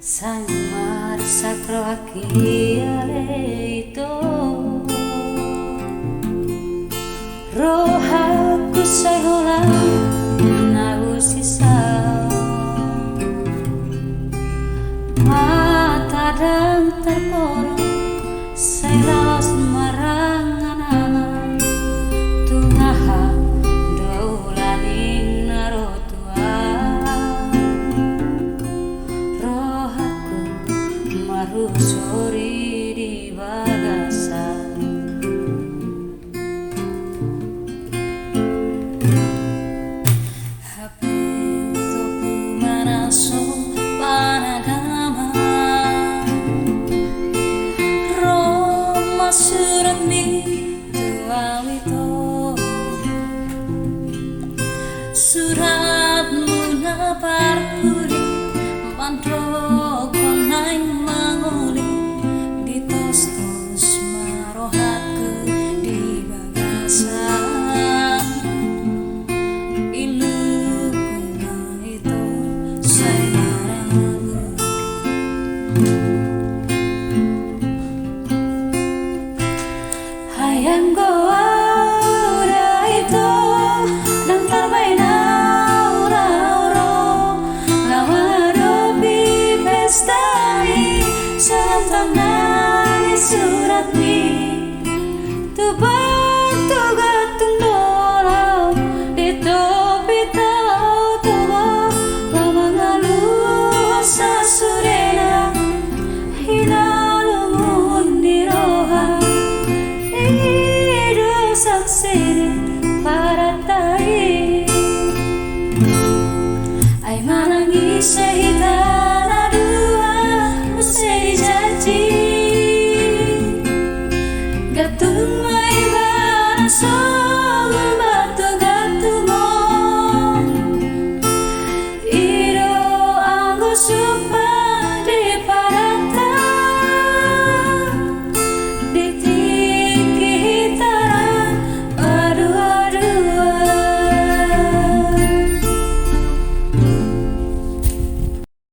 Sang marsakro akialeito rohaku sehola nausisa mata dan terporong selos marangan tungaha doulaning narotua rohaku marusori di bagasan surat mi tuawito suratmu naparpuri mantrok konai manguli ditos-tos marohatku di bagasan iluku na itu sayaraku hayang goa itu dan terbaina ora-ora ngawadopi pestani santangan surat mi tubak tugatung dolau ditopi tau tuwa pamangalu sasurena hinalungun diroha saksiri para tai ai manangi sehitana dua musei janji gatung mai banaso